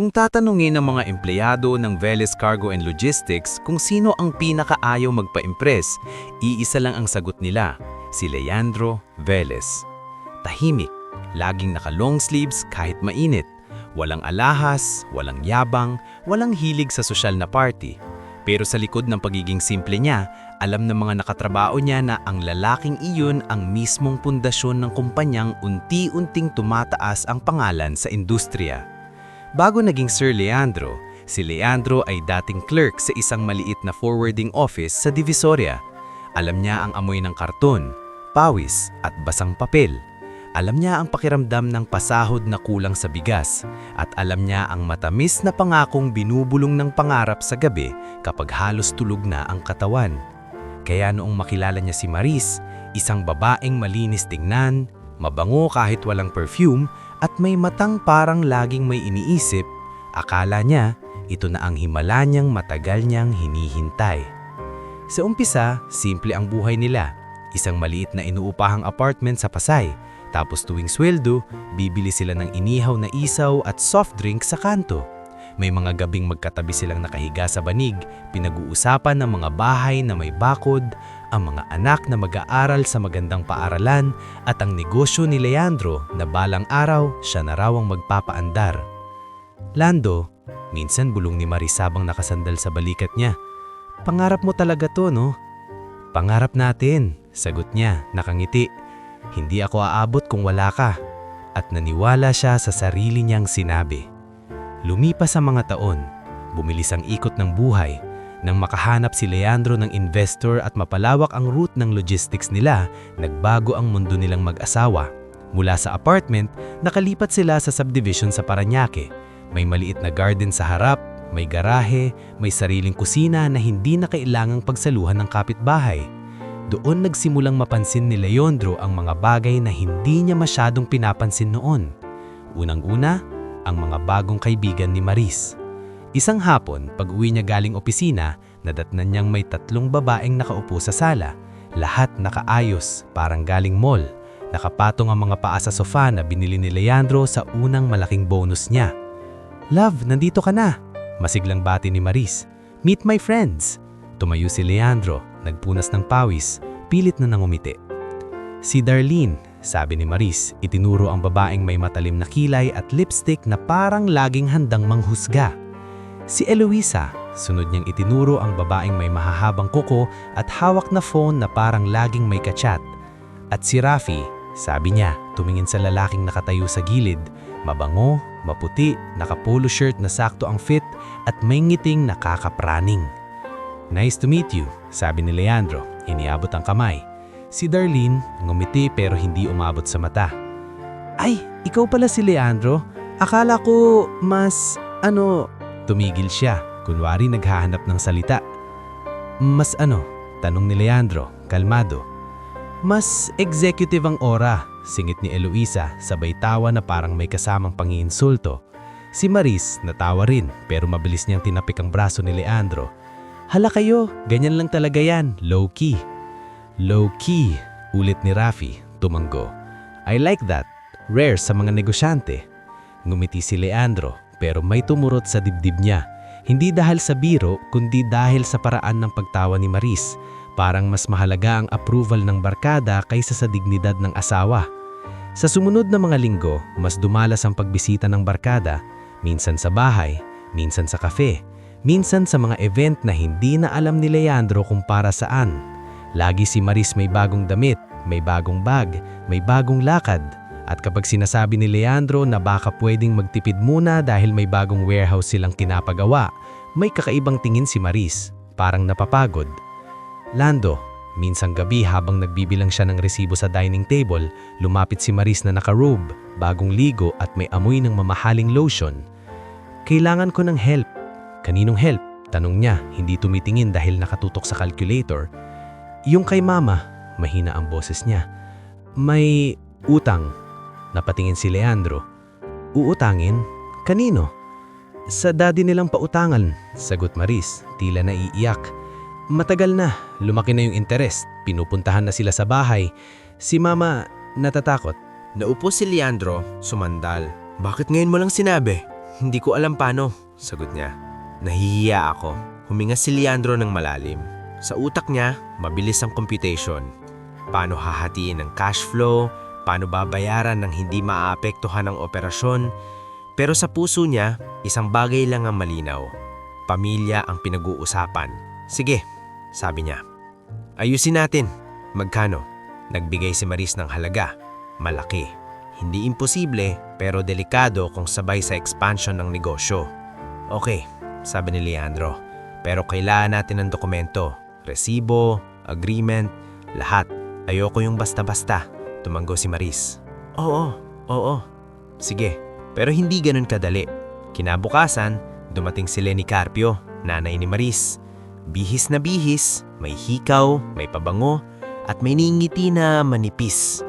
Kung tatanungin ng mga empleyado ng Veles Cargo and Logistics kung sino ang pinakaayaw magpa-impress, iisa lang ang sagot nila, si Leandro Veles. Tahimik, laging naka-long sleeves kahit mainit, walang alahas, walang yabang, walang hilig sa sosyal na party. Pero sa likod ng pagiging simple niya, alam ng mga nakatrabaho niya na ang lalaking iyon ang mismong pundasyon ng kumpanyang unti-unting tumataas ang pangalan sa industriya. Bago naging Sir Leandro, si Leandro ay dating clerk sa isang maliit na forwarding office sa Divisoria. Alam niya ang amoy ng karton, pawis at basang papel. Alam niya ang pakiramdam ng pasahod na kulang sa bigas at alam niya ang matamis na pangakong binubulong ng pangarap sa gabi kapag halos tulog na ang katawan. Kaya noong makilala niya si Maris, isang babaeng malinis tingnan, mabango kahit walang perfume at may matang parang laging may iniisip, akala niya ito na ang himala niyang matagal niyang hinihintay. Sa umpisa, simple ang buhay nila. Isang maliit na inuupahang apartment sa Pasay. Tapos tuwing sweldo, bibili sila ng inihaw na isaw at soft drink sa kanto. May mga gabing magkatabi silang nakahiga sa banig, pinag-uusapan ng mga bahay na may bakod, ang mga anak na mag-aaral sa magandang paaralan at ang negosyo ni Leandro na balang araw siya na raw ang magpapaandar. Lando, minsan bulong ni Maris habang nakasandal sa balikat niya. Pangarap mo talaga to, no? Pangarap natin, sagot niya, nakangiti. Hindi ako aabot kung wala ka. At naniwala siya sa sarili niyang sinabi. Lumipas ang mga taon, bumilis ang ikot ng buhay. Nang makahanap si Leandro ng investor at mapalawak ang route ng logistics nila, nagbago ang mundo nilang mag-asawa. Mula sa apartment, nakalipat sila sa subdivision sa Parañaque. May maliit na garden sa harap, may garahe, may sariling kusina na hindi na kailangang pagsaluhan ng kapitbahay. Doon nagsimulang mapansin ni Leandro ang mga bagay na hindi niya masyadong pinapansin noon. Unang-una, ang mga bagong kaibigan ni Maris. Isang hapon, pag-uwi niya galing opisina, nadatnan niyang may 3 babaeng nakaupo sa sala. Lahat nakaayos, parang galing mall. Nakapatong ang mga paa sa sofa na binili ni Leandro sa unang malaking bonus niya. "Love, nandito ka na!" Masiglang bati ni Maris. "Meet my friends!" Tumayo si Leandro, nagpunas ng pawis, pilit na nangumiti. "Si Darlene," sabi ni Maris, itinuro ang babaeng may matalim na kilay at lipstick na parang laging handang manghusga. "Si Eloisa," sunod niyang itinuro ang babaeng may mahahabang kuko at hawak na phone na parang laging may kachat. "At si Rafi," sabi niya, tumingin sa lalaking nakatayo sa gilid, mabango, maputi, naka-polo shirt na sakto ang fit at may ngiting nakakapraning. "Nice to meet you," sabi ni Leandro, iniabot ang kamay. Si Darlene, ngumiti pero hindi umabot sa mata. "Ay, ikaw pala si Leandro? Akala ko Tumigil siya, kunwari naghahanap ng salita. "Mas ano?" tanong ni Leandro, kalmado. "Mas executive ang aura," singit ni Eloisa, sabay tawa na parang may kasamang pangiinsulto. Si Maris natawa rin pero mabilis niyang tinapik ang braso ni Leandro. "Hala kayo, ganyan lang talaga yan, low-key." "Low-key," ulit ni Rafi, tumanggo. "I like that, rare sa mga negosyante." Ngumiti si Leandro pero may tumurot sa dibdib niya. Hindi dahil sa biro kundi dahil sa paraan ng pagtawa ni Maris. Parang mas mahalaga ang approval ng barkada kaysa sa dignidad ng asawa. Sa sumunod na mga linggo, mas dumalas ang pagbisita ng barkada. Minsan sa bahay, minsan sa kafe, minsan sa mga event na hindi na alam ni Leandro kung para saan. Lagi si Maris may bagong damit, may bagong bag, may bagong lakad. At kapag sinasabi ni Leandro na baka pwedeng magtipid muna dahil may bagong warehouse silang kinapagawa, may kakaibang tingin si Maris, parang napapagod. "Lando," minsang gabi habang nagbibilang siya ng resibo sa dining table, lumapit si Maris na naka-robe, bagong ligo at may amoy ng mamahaling lotion. "Kailangan ko ng help." "Kaninong help?" tanong niya, hindi tumitingin dahil nakatutok sa calculator. "Yung kay Mama," mahina ang boses niya. "May utang." Napatingin si Leandro. "Uutangin? Kanino?" "Sa daddy nilang pautangan," sagot Maris, tila naiiyak. "Matagal na, lumaki na yung interest, pinupuntahan na sila sa bahay. Si Mama, natatakot." Naupo si Leandro, sumandal. "Bakit ngayon mo lang sinabi?" Hindi ko alam paano, sagot niya. Nahihiya ako. Huminga si Leandro ng malalim. Sa utak niya, mabilis ang computation. Paano hahatiin ang cash flow, paano babayaran ng hindi maaapektuhan ng operasyon. Pero sa puso niya, isang bagay lang ang malinaw. Pamilya ang pinag-uusapan. Sige, sabi niya. Ayusin natin. Magkano? Nagbigay si Maris ng halaga. Malaki. Hindi imposible pero delikado kung sabay sa expansion ng negosyo. Okay, sabi ni Leandro. Pero kailangan natin ng dokumento. Resibo, agreement, lahat. Ayoko yung basta-basta. Tumanggo si Maris. Oo. Sige, pero hindi ganun kadali. Kinabukasan, dumating si Lenny Carpio, nanay ni Maris. Bihis na bihis, may hikaw, may pabango, at may ngiti na manipis.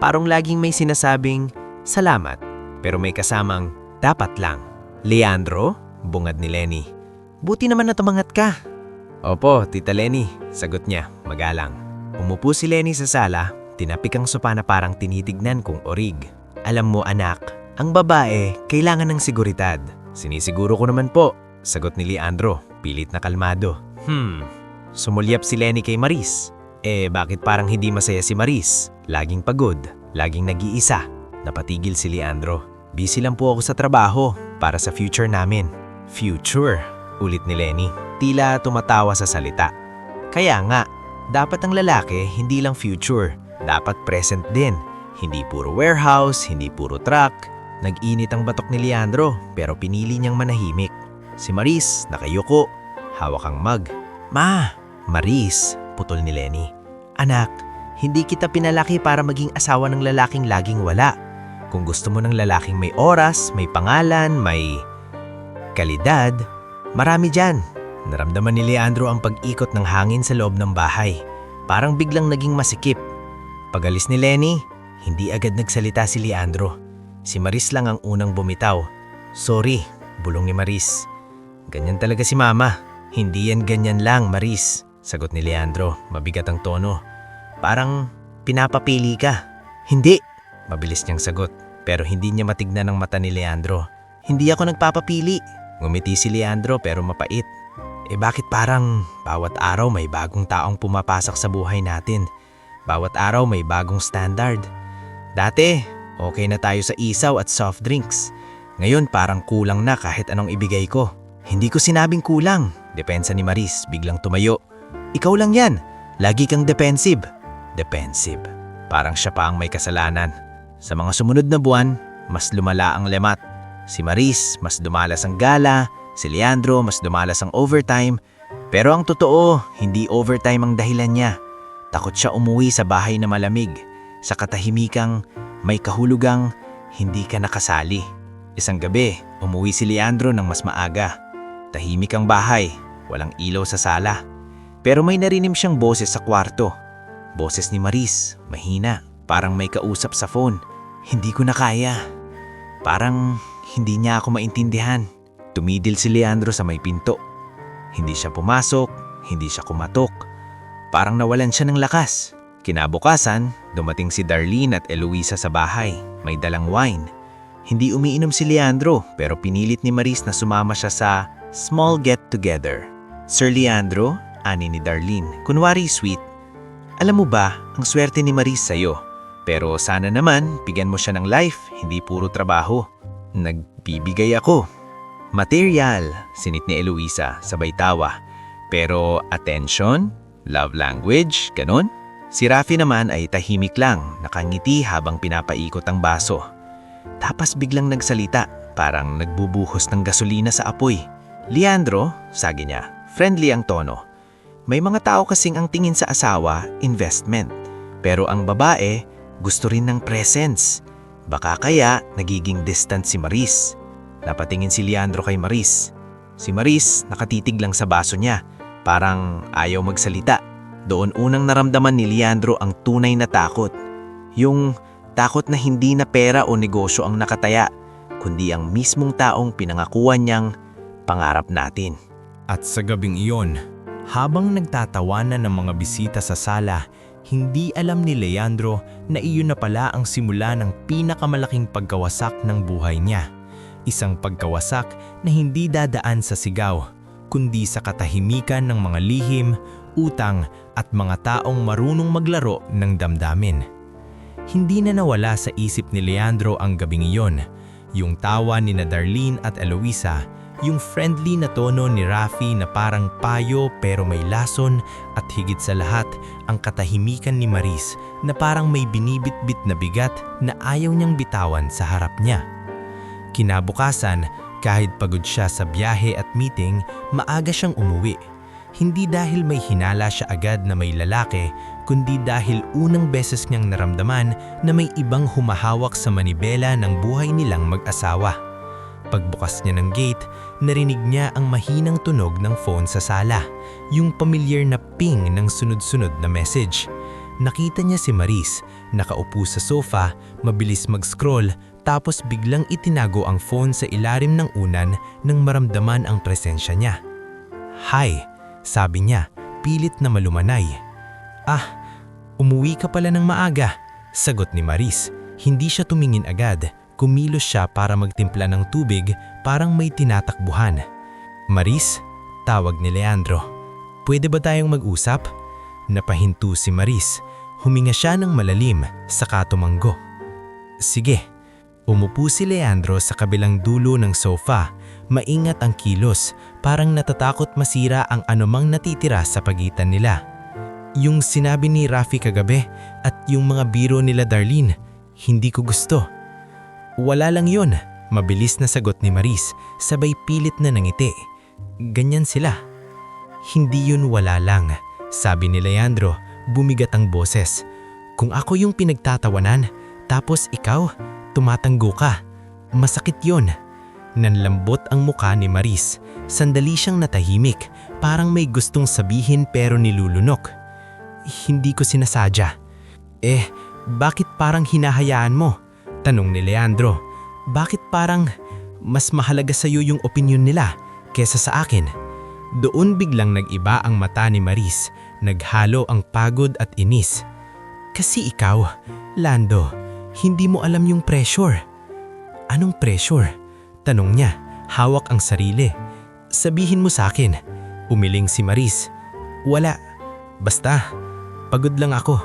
Parang laging may sinasabing, salamat, pero may kasamang, dapat lang. Leandro, bungad ni Lenny. Buti naman na tumangat ka. Opo, Tita Lenny, sagot niya, magalang. Umupo si Lenny sa sala, tinapik ang sopa na parang tinitignan kung orig. Alam mo anak, ang babae kailangan ng seguridad. Sinisiguro ko naman po, sagot ni Leandro, pilit na kalmado. Sumulyap si Lenny kay Maris. Bakit parang hindi masaya si Maris? Laging pagod, laging nag-iisa. Napatigil si Leandro. Busy lang po ako sa trabaho para sa future namin. Future, ulit ni Lenny. Tila tumatawa sa salita. Kaya nga, dapat ang lalaki hindi lang future, dapat present din. Hindi puro warehouse, hindi puro truck. Nag-init ang batok ni Leandro pero pinili niyang manahimik. Si Maris nakayuko, hawak ang mug. Ma, Maris, putol ni Lenny. Anak, hindi kita pinalaki para maging asawa ng lalaking laging wala. Kung gusto mo ng lalaking may oras, may pangalan, may kalidad, marami dyan. Naramdaman ni Leandro ang pag-ikot ng hangin sa loob ng bahay. Parang biglang naging masikip. Pagalis ni Lenny, hindi agad nagsalita si Leandro. Si Maris lang ang unang bumitaw. Sorry, bulong ni Maris. Ganyan talaga si Mama. Hindi yan ganyan lang, Maris, sagot ni Leandro, mabigat ang tono. Parang pinapapili ka. Hindi, mabilis niyang sagot, pero hindi niya matignan ang mata ni Leandro. Hindi ako nagpapapili. Ngumiti si Leandro pero mapait. Bakit parang bawat araw may bagong taong pumapasok sa buhay natin? Bawat araw may bagong standard. Dati, okay na tayo sa isaw at soft drinks. Ngayon parang kulang na kahit anong ibigay ko. Hindi ko sinabing kulang. Depensa ni Maris, biglang tumayo. Ikaw lang yan. Lagi kang defensive. Defensive. Parang siya pa ang may kasalanan. Sa mga sumunod na buwan, mas lumala ang lemat. Si Maris, mas dumalas ang gala. Si Leandro, mas dumalas ang overtime. Pero ang totoo, hindi overtime ang dahilan niya. Takot siya umuwi sa bahay na malamig. Sa katahimikang, may kahulugang, hindi ka nakasali. Isang gabi, umuwi si Leandro ng mas maaga. Tahimik ang bahay, walang ilaw sa sala. Pero may narinig siyang boses sa kwarto. Boses ni Maris, mahina, parang may kausap sa phone. Hindi ko na kaya. Parang hindi niya ako maintindihan. Tumidil si Leandro sa may pinto. Hindi siya pumasok, hindi siya kumatok. Parang nawalan siya ng lakas. Kinabukasan, dumating si Darlene at Eloisa sa bahay. May dalang wine. Hindi umiinom si Leandro pero pinilit ni Maris na sumama siya sa small get-together. Sir Leandro, ani ni Darlene, kunwari sweet. Alam mo ba, ang swerte ni Maris sa'yo. Pero sana naman, bigyan mo siya ng life, hindi puro trabaho. Nagbibigay ako. Material, sinit ni Eloisa, sabay tawa. Pero attention, love language, ganon? Si Rafi naman ay tahimik lang, nakangiti habang pinapaikot ang baso. Tapos biglang nagsalita, parang nagbubuhos ng gasolina sa apoy. Leandro, sagi niya, friendly ang tono. May mga tao kasing ang tingin sa asawa, investment. Pero ang babae, gusto rin ng presence. Baka kaya nagiging distant si Maris. Napatingin si Leandro kay Maris. Si Maris nakatitig lang sa baso niya, parang ayaw magsalita. Doon unang naramdaman ni Leandro ang tunay na takot. Yung takot na hindi na pera o negosyo ang nakataya, kundi ang mismong taong pinangakuan niyang pangarap natin. At sa gabing iyon, habang nagtatawanan ng mga bisita sa sala, hindi alam ni Leandro na iyon na pala ang simula ng pinakamalaking pagkawasak ng buhay niya. Isang pagkawasak na hindi dadaan sa sigaw, kundi sa katahimikan ng mga lihim, utang at mga taong marunong maglaro ng damdamin. Hindi na nawala sa isip ni Leandro ang gabing iyon, yung tawa ni na Darlene at Eloisa, yung friendly na tono ni Rafi na parang payo pero may lason, at higit sa lahat ang katahimikan ni Maris na parang may binibitbit na bigat na ayaw niyang bitawan sa harap niya. Kinabukasan, kahit pagod siya sa biyahe at meeting, maaga siyang umuwi. Hindi dahil may hinala siya agad na may lalaki, kundi dahil unang beses niyang naramdaman na may ibang humahawak sa manibela ng buhay nilang mag-asawa. Pagbukas niya ng gate, narinig niya ang mahinang tunog ng phone sa sala, yung pamilyar na ping ng sunod-sunod na message. Nakita niya si Maris, nakaupo sa sofa, mabilis mag-scroll, tapos biglang itinago ang phone sa ilalim ng unan nang maramdaman ang presensya niya. "Hi," sabi niya, pilit na malumanay. "Ah, umuwi ka pala ng maaga," sagot ni Maris. Hindi siya tumingin agad, kumilos siya para magtimpla ng tubig, parang may tinatakbuhan. "Maris," tawag ni Leandro. "Pwede ba tayong mag-usap?" Napahinto si Maris. Huminga siya ng malalim, saka tumanggo. "Sige." Umupo si Leandro sa kabilang dulo ng sofa. Maingat ang kilos, parang natatakot masira ang anumang natitira sa pagitan nila. "Yung sinabi ni Rafi kagabi at yung mga biro nila Darlene, hindi ko gusto." "Wala lang yun," mabilis na sagot ni Maris, sabay pilit na nangiti. "Ganyan sila." "Hindi yun wala lang," sabi ni Leandro, bumigat ang boses. "Kung ako yung pinagtatawanan, tapos ikaw, tumatanggo ka. Masakit yun." Nanlambot ang muka ni Maris. Sandali siyang natahimik, parang may gustong sabihin pero nilulunok. "Hindi ko sinasadya." Bakit parang hinahayaan mo?" tanong ni Leandro. "Bakit parang mas mahalaga sa'yo yung opinyon nila kesa sa akin?" Doon biglang nag-iba ang mata ni Maris, naghalo ang pagod at inis. "Kasi ikaw, Lando, hindi mo alam yung pressure." "Anong pressure?" tanong niya, hawak ang sarili. "Sabihin mo sa akin," umiling si Maris. "Wala. Basta, pagod lang ako."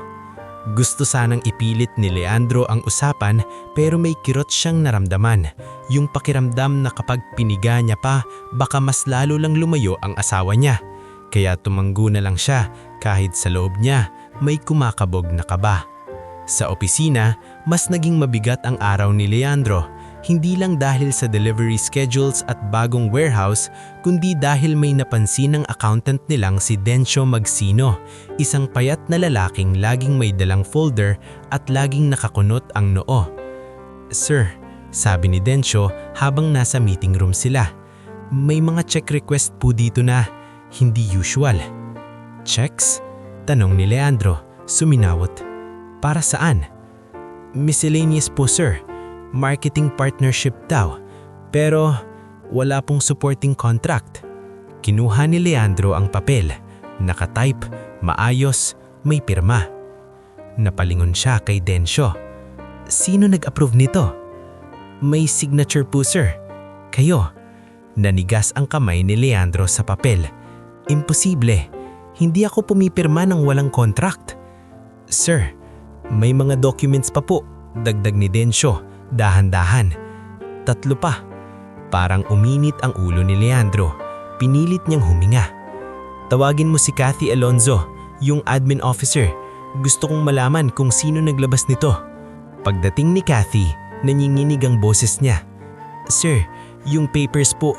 Gusto sanang ipilit ni Leandro ang usapan pero may kirot siyang naramdaman. Yung pakiramdam na kapag piniga niya pa, baka mas lalo lang lumayo ang asawa niya. Kaya tumanggo na lang siya kahit sa loob niya may kumakabog na kaba. Sa opisina, mas naging mabigat ang araw ni Leandro. Hindi lang dahil sa delivery schedules at bagong warehouse, kundi dahil may napansin ng accountant nilang si Dencio Magsino, isang payat na lalaking laging may dalang folder at laging nakakunot ang noo. "Sir," sabi ni Dencio habang nasa meeting room sila, "may mga check request po dito na hindi usual." "Checks?" tanong ni Leandro, suminawot. "Para saan?" "Miscellaneous po, sir. Marketing partnership daw, pero wala pong supporting contract." Kinuha ni Leandro ang papel, nakatype, maayos, may pirma. Napalingon siya kay Dencio. "Sino nag-approve nito?" "May signature po, sir. Kayo." Nanigas ang kamay ni Leandro sa papel. "Imposible. Hindi ako pumipirma ng walang contract." "Sir, may mga documents pa po," dagdag ni Dencio. Dahan-dahan. "3 pa." Parang uminit ang ulo ni Leandro. Pinilit niyang huminga. "Tawagin mo si Cathy Alonzo, yung admin officer. Gusto kong malaman kung sino naglabas nito." Pagdating ni Cathy, nanginginig ang boses niya. "Sir, yung papers po,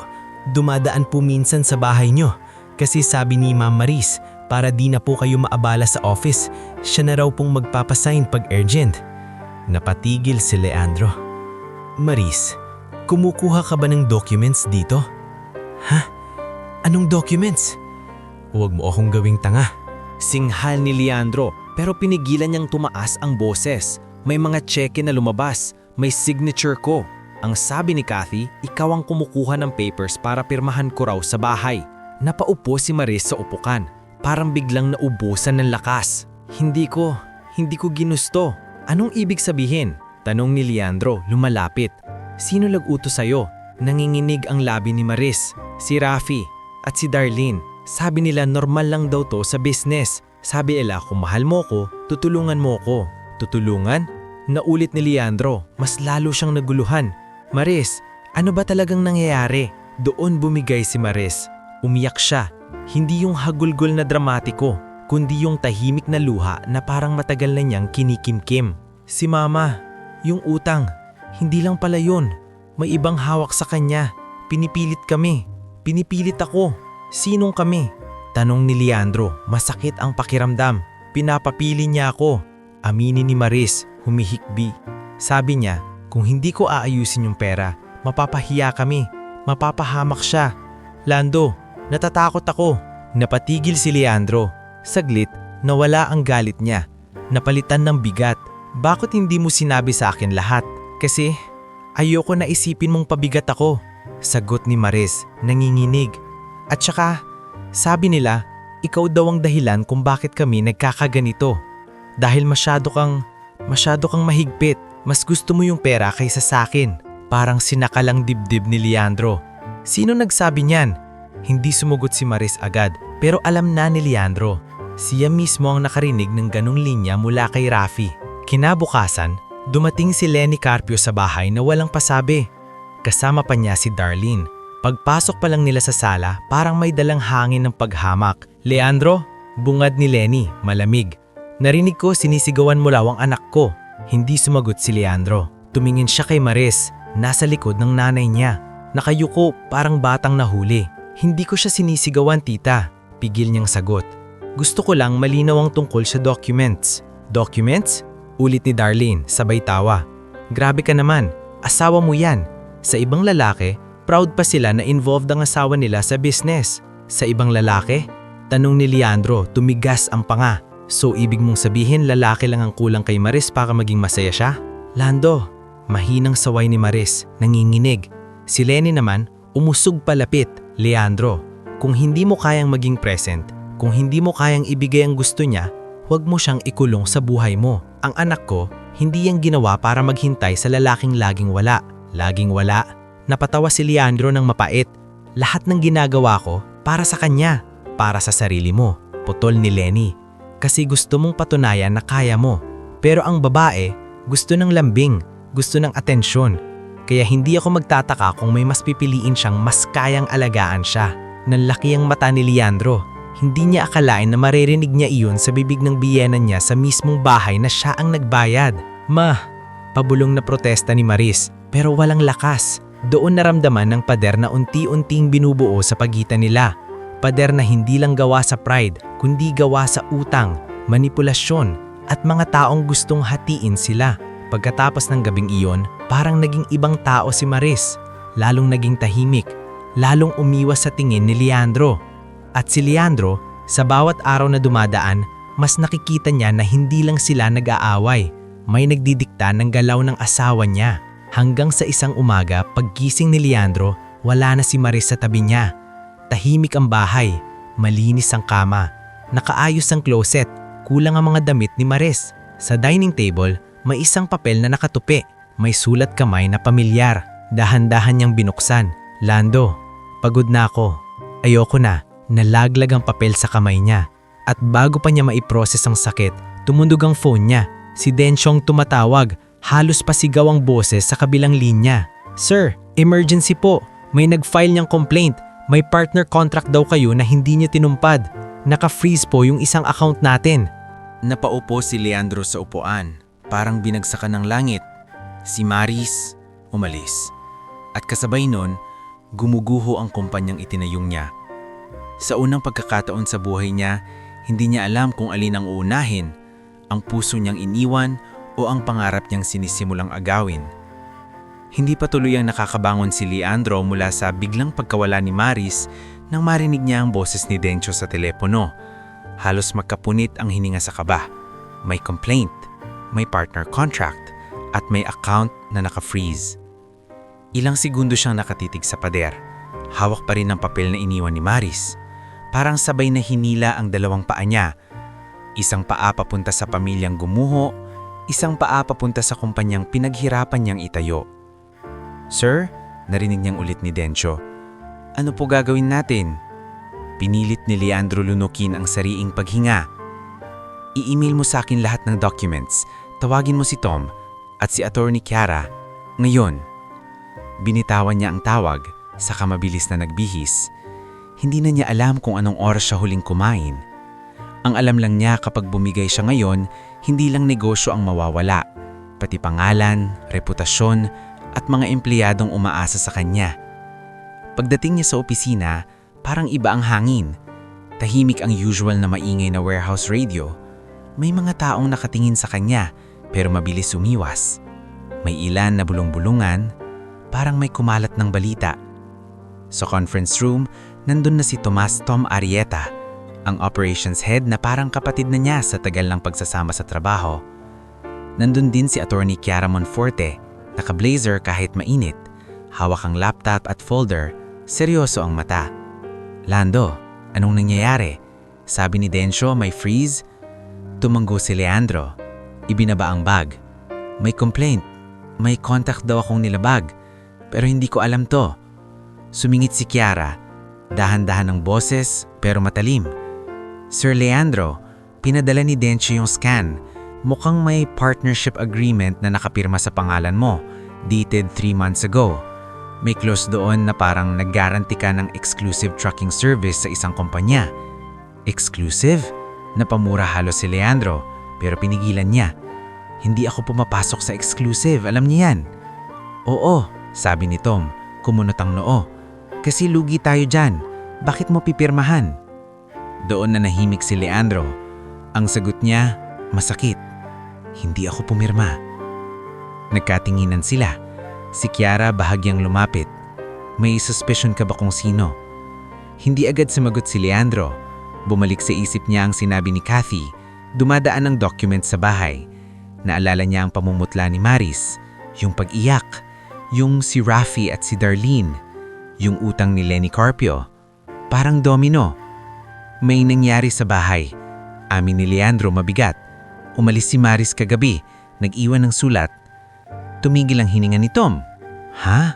dumadaan po minsan sa bahay niyo. Kasi sabi ni Ma'am Maris, para di na po kayo maabala sa office, siya na raw pong magpapasign pag urgent." Napatigil si Leandro. "Maris, kumukuha ka ba ng documents dito?" "Ha? Anong documents?" "Huwag mo akong gawing tanga." Singhal ni Leandro pero pinigilan niyang tumaas ang boses. "May mga cheque na lumabas, may signature ko. Ang sabi ni Cathy, ikaw ang kumukuha ng papers para pirmahan ko raw sa bahay." Napaupo si Maris sa upukan, parang biglang naubusan ng lakas. Hindi ko ginusto." "Anong ibig sabihin?" tanong ni Leandro lumalapit. "Sino nag-utos sa'yo?" Nanginginig ang labi ni Maris, si Rafi, at si Darlene. Sabi nila normal lang daw to sa business. Sabi nila kung mahal mo ko, tutulungan mo ko. Tutulungan? Naulit ni Leandro, mas lalo siyang naguluhan. Maris, ano ba talagang nangyayari? Doon bumigay si Maris. Umiyak siya. Hindi yung hagulgol na dramatiko, kundi yung tahimik na luha na parang matagal na niyang kinikimkim. Si Mama, yung utang, hindi lang pala yun. May ibang hawak sa kanya. Pinipilit kami. Pinipilit ako. Sinong kami? Tanong ni Leandro, masakit ang pakiramdam. Pinapapili niya ako. Aminin ni Maris, humihikbi. Sabi niya, kung hindi ko aayusin yung pera, mapapahiya kami. Mapapahamak siya. Lando, natatakot ako. Napatigil si Leandro. Saglit, nawala ang galit niya. Napalitan ng bigat. Bakit hindi mo sinabi sa akin lahat? Kasi ayoko na isipin mong pabigat ako. Sagot ni Maris, nanginginig. At saka, sabi nila, ikaw daw ang dahilan kung bakit kami nagkakaganito. Dahil masyado kang mahigpit. Mas gusto mo yung pera kaysa sa akin. Parang sinakalang dibdib ni Leandro. Sino nagsabi niyan? Hindi sumugot si Maris agad, pero alam na ni Leandro. Siya mismo ang nakarinig ng ganong linya mula kay Rafi. Kinabukasan, dumating si Lenny Carpio sa bahay na walang pasabi. Kasama pa niya si Darlene. Pagpasok pa lang nila sa sala, parang may dalang hangin ng paghamak. Leandro, bungad ni Lenny, malamig. Narinig ko sinisigawan mo law ang anak ko. Hindi sumagot si Leandro. Tumingin siya kay Maris, nasa likod ng nanay niya. Nakayuko, parang batang nahuli. Hindi ko siya sinisigawan, tita. Pigil niyang sagot. Gusto ko lang malinaw ang tungkol sa documents. Documents? Ulit ni Darlene, sabay tawa. Grabe ka naman, asawa mo yan. Sa ibang lalaki, proud pa sila na involved ang asawa nila sa business. Sa ibang lalaki? Tanong ni Leandro, tumigas ang panga. So ibig mong sabihin lalaki lang ang kulang kay Maris para maging masaya siya? Lando, mahinang saway ni Maris, nanginginig. Si Lenny naman, umusog palapit. Leandro, kung hindi mo kayang maging present, kung hindi mo kayang ibigay ang gusto niya, huwag mo siyang ikulong sa buhay mo. Ang anak ko, hindi yang ginawa para maghintay sa lalaking laging wala. Laging wala. Napatawa si Leandro ng mapait. Lahat ng ginagawa ko para sa kanya, para sa sarili mo. Putol ni Lenny. Kasi gusto mong patunayan na kaya mo. Pero ang babae, gusto ng lambing, gusto ng atensyon. Kaya hindi ako magtataka kung may mas pipiliin siyang mas kayang alagaan siya. Nanlaki ang mata ni Leandro. Hindi niya akalain na maririnig niya iyon sa bibig ng biyenan niya sa mismong bahay na siya ang nagbayad. Ma, pabulong na protesta ni Maris, pero walang lakas. Doon naramdaman ng pader na unti-unting binubuo sa pagitan nila. Pader na hindi lang gawa sa pride, kundi gawa sa utang, manipulasyon, at mga taong gustong hatiin sila. Pagkatapos ng gabing iyon, parang naging ibang tao si Maris. Lalong naging tahimik, lalong umiwas sa tingin ni Leandro. At si Leandro, sa bawat araw na dumadaan, mas nakikita niya na hindi lang sila nag-aaway. May nagdidikta ng galaw ng asawa niya. Hanggang sa isang umaga, paggising ni Leandro, wala na si Maris sa tabi niya. Tahimik ang bahay, malinis ang kama, nakaayos ang closet, kulang ang mga damit ni Maris. Sa dining table, may isang papel na nakatupi, may sulat kamay na pamilyar. Dahan-dahan niyang binuksan. Lando, pagod na ako. Ayoko na. Nalaglag ang papel sa kamay niya. At bago pa niya maiprocess ang sakit, tumundog ang phone niya. Si Densyong tumatawag, halos pasigaw ang boses sa kabilang linya. Sir, emergency po. May nag-file niyang complaint. May partner contract daw kayo na hindi niya tinumpad. Naka-freeze po yung isang account natin. Napaupo si Leandro sa upuan. Parang binagsakan ng langit. Si Maris, umalis. At kasabay nun, gumuguho ang kumpanyang itinayong niya. Sa unang pagkakataon sa buhay niya, hindi niya alam kung alin ang uunahin, ang puso niyang iniwan o ang pangarap niyang sinisimulang agawin. Hindi pa tuloy ang nakakabangon si Leandro mula sa biglang pagkawala ni Maris nang marinig niya ang boses ni Dencho sa telepono. Halos magkapunit ang hininga sa kaba. May complaint, may partner contract, at may account na naka-freeze. Ilang segundo siyang nakatitig sa pader. Hawak pa rin ang papel na iniwan ni Maris. Parang sabay na hinila ang dalawang paa niya. Isang paa papunta sa pamilyang gumuho, isang paa papunta sa kumpanyang pinaghirapan niyang itayo. Sir, Narinig niyang ulit ni Dencho. Ano po gagawin natin? Pinilit ni Leandro lunukin ang sariing paghinga. I-email mo sa akin lahat ng documents. Tawagin mo si Tom at si Attorney Kiara. Ngayon. Binitawan niya ang tawag, saka mabilis na nagbihis. Hindi na niya alam kung anong oras siya huling kumain. Ang alam lang niya kapag bumigay siya ngayon, hindi lang negosyo ang mawawala, pati pangalan, reputasyon, at mga empleyadong umaasa sa kanya. Pagdating niya sa opisina, parang iba ang hangin. Tahimik ang usual na maingay na warehouse radio. May mga taong nakatingin sa kanya, pero mabilis umiwas. May ilan na bulong-bulungan, parang may kumalat ng balita. Sa conference room, nandun na si Tomas Tom Arieta, ang operations head na parang kapatid na niya sa tagal ng pagsasama sa trabaho. Nandun din si Attorney Kiara Monforte, naka-blazer kahit mainit, hawak ang laptop at folder, seryoso ang mata. Lando, anong nangyayari? Sabi ni Dencho may freeze. Tumanggo si Leandro. Ibinaba ang bag. May complaint. May contact daw akong nilabag. Pero hindi ko alam to. Sumingit si Kiara. Dahan-dahan ang boses pero matalim. Sir Leandro, pinadala ni Dencho yung scan. Mukhang may partnership agreement na nakapirma sa pangalan mo, dated 3 months ago. May clause doon na parang nag-guarantee ka ng exclusive trucking service sa isang kumpanya. Exclusive? Napamura halos si Leandro, pero pinigilan niya. Hindi ako pumapasok sa exclusive, alam niya yan. Oo, sabi ni Tom, kumunot ang noo. Kasi lugi tayo dyan, bakit mo pipirmahan? Doon na nahimik si Leandro. Ang sagot niya, masakit. Hindi ako pumirma. Nagkatinginan sila. Si Kiara bahagyang lumapit. May suspicion ka ba kung sino? Hindi agad sumagot si Leandro. Bumalik sa isip niya ang sinabi ni Kathy. Dumadaan ng document sa bahay. Naalala niya ang pamumutla ni Maris, yung pag-iyak, yung si Rafi at si Darlene, yung utang ni Lenny Carpio. Parang domino. May nangyari sa bahay. Amin ni Leandro mabigat. Umalis si Maris kagabi, nag-iwan ng sulat. Tumigil ang hininga ni Tom. Ha?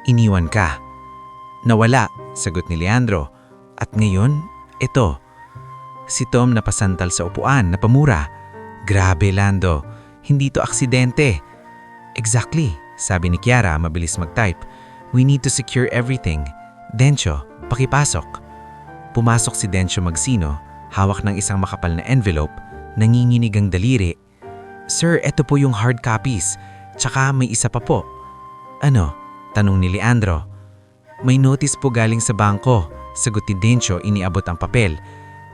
Iniwan ka? Nawala, sagot ni Leandro. At ngayon, ito. Si Tom napasantal sa upuan, napamura. Grabe, Lando. Hindi to aksidente. Exactly, sabi ni Kiara, mabilis mag-type. We need to secure everything. Dencho, pakipasok. Pumasok si Dencho Magsino, hawak ng isang makapal na envelope, nanginginig ang daliri. Sir, eto po yung hard copies. Tsaka may isa pa po. Ano? Tanong ni Leandro. May notice po galing sa bangko. Sagot ni Dencho, iniabot ang papel.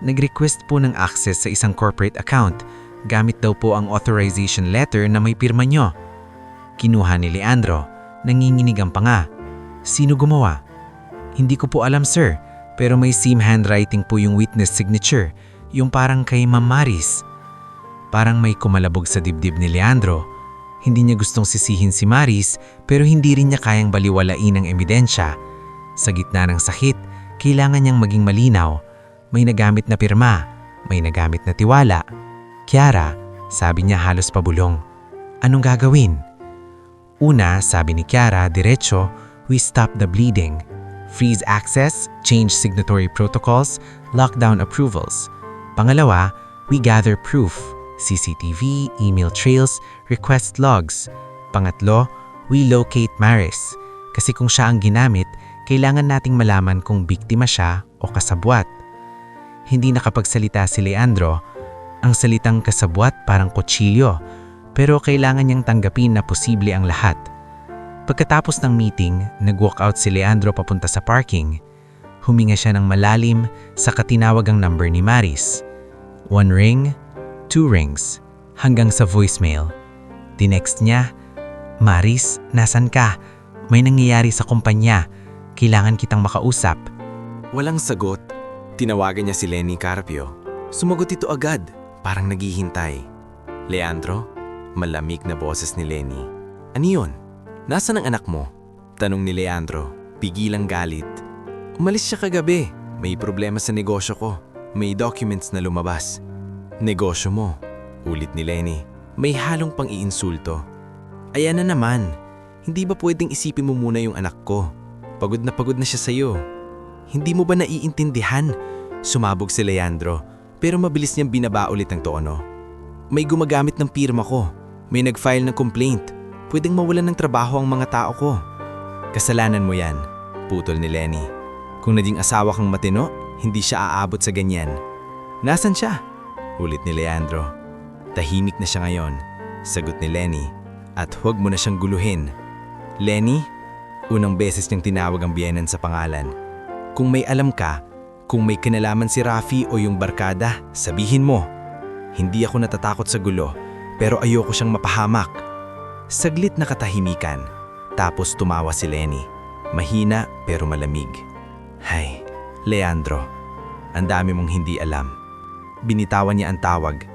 Nag-request po ng access sa isang corporate account. Gamit daw po ang authorization letter na may pirma nyo. Kinuha ni Leandro. Nanginginig ang panga. Sino gumawa? Hindi ko po alam, sir. Pero may same handwriting po yung witness signature. Yung parang kay Ma'am Maris. Parang may kumalabog sa dibdib ni Leandro. Hindi niya gustong sisihin si Maris pero hindi rin niya kayang baliwalain ang ebidensya. Sa gitna ng sakit, kailangan niyang maging malinaw. May nagamit na pirma, may nagamit na tiwala. Kiara, sabi niya halos pabulong. Anong gagawin? Una, sabi ni Kiara, diretso, we stop the bleeding. Freeze access, change signatory protocols, lockdown approvals. Pangalawa, we gather proof. CCTV, email trails, request logs. Pangatlo, we locate Maris. Kasi kung siya ang ginamit, kailangan nating malaman kung biktima siya o kasabwat. Hindi nakapagsalita si Leandro. Ang salitang kasabwat parang kutsilyo, pero kailangan niyang tanggapin na posible ang lahat. Pagkatapos ng meeting, nag-walk out si Leandro papunta sa parking. Huminga siya ng malalim sa katinawagang number ni Maris. 1 ring, 2 rings, hanggang sa voicemail. Tinext niya, Maris, nasan ka? May nangyayari sa kumpanya. Kailangan kitang makausap. Walang sagot. Tinawagan niya si Lenny Carpio. Sumagot ito agad, parang naghihintay. Leandro, malamig na boses ni Lenny. Ano yun? Nasaan ang anak mo? Tanong ni Leandro, pigilang galit. Umalis siya kagabi. May problema sa negosyo ko. May documents na lumabas. Negosyo mo, ulit ni Lenny. May halong pang-iinsulto. Ayan na naman. Hindi ba pwedeng isipin mo muna yung anak ko? Pagod na siya sa'yo. Hindi mo ba naiintindihan? Sumabog si Leandro, pero mabilis niyang binaba ulit ang tono. May gumagamit ng pirma ko. May nag-file ng complaint. Pwedeng mawalan ng trabaho ang mga tao ko. Kasalanan mo yan, putol ni Lenny. Kung naging asawa kang matino, hindi siya aabot sa ganyan. Nasaan siya? Ulit ni Leandro. Tahimik na siya ngayon, sagot ni Lenny. At huwag mo na siyang guluhin. Lenny, unang beses niyang tinawag ang biyenan sa pangalan. Kung may alam ka, kung may kinalaman si Rafi o yung barkada, sabihin mo. Hindi ako natatakot sa gulo, pero ayoko siyang mapahamak. Saglit na katahimikan, tapos tumawa si Lenny. Mahina pero malamig. Hay, Leandro, ang dami mong hindi alam. Binitawan niya ang tawag.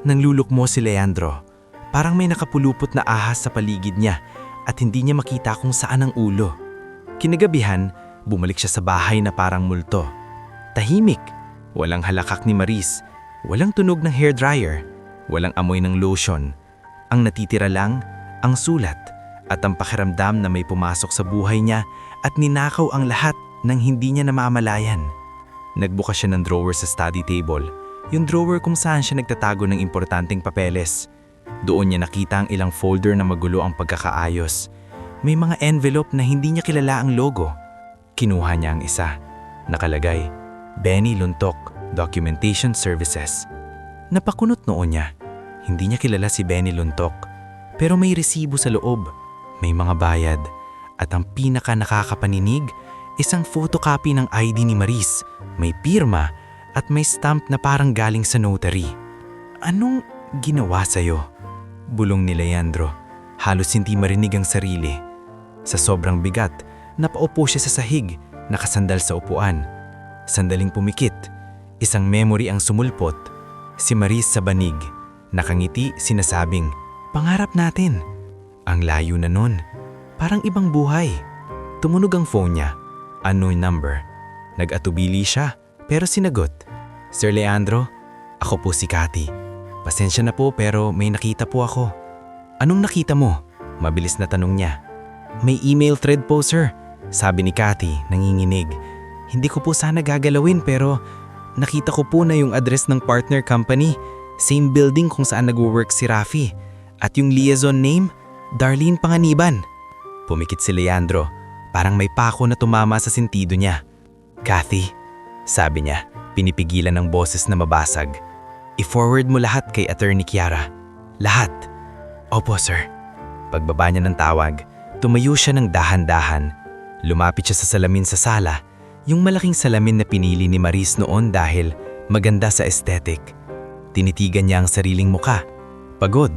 Nanglulukmo si Leandro. Parang may nakapulupot na ahas sa paligid niya at hindi niya makita kung saan ang ulo. Kinagabihan, bumalik siya sa bahay na parang multo. Tahimik, walang halakak ni Maris, walang tunog ng hairdryer, walang amoy ng lotion. Ang natitira lang, ang sulat at ang pakiramdam na may pumasok sa buhay niya at ninakaw ang lahat nang hindi niya namamalayan. Nagbukas siya ng drawer sa study table, yung drawer kung saan siya nagtatago ng importanteng papeles. Doon niya nakita ang ilang folder na magulo ang pagkakaayos. May mga envelope na hindi niya kilala ang logo. Kinuha niya ang isa. Nakalagay, Benny Luntok, Documentation Services. Napakunot noon niya. Hindi niya kilala si Benny Luntok. Pero may resibo sa loob. May mga bayad. At ang pinaka nakakapaninig, isang photocopy ng ID ni Maris. May pirma at may stamp na parang galing sa notary. Anong ginawa sa'yo? Bulong ni Leandro. Halos hindi marinig ang sarili. Sa sobrang bigat, napaupo siya sa sahig, nakasandal sa upuan. Sandaling pumikit, isang memory ang sumulpot. Si Maris sa banig. Nakangiti, sinasabing, "Pangarap natin." Ang layo na nun. Parang ibang buhay. Tumunog ang phone niya. Unknown number. Nag-atubili siya, pero sinagot. "Sir Leandro, ako po si Cathy. Pasensya na po pero may nakita po ako." "Anong nakita mo?" Mabilis na tanong niya. "May email thread po, sir," sabi ni Cathy, nanginginig. "Hindi ko po sana gagalawin pero nakita ko po na yung address ng partner company, same building kung saan nag-work si Rafi. At yung liaison name, Darlene Panganiban." Pumikit si Leandro, parang may pako na tumama sa sentido niya. "Cathy," sabi niya, pinipigilan ng boses na mabasag. "I-forward mo lahat kay Attorney Kiara. Lahat." "Opo, sir." Pagbaba niya ng tawag, tumayo siya ng dahan-dahan. Lumapit siya sa salamin sa sala, yung malaking salamin na pinili ni Maris noon dahil maganda sa aesthetic. Tinitigan niya ang sariling muka. Pagod,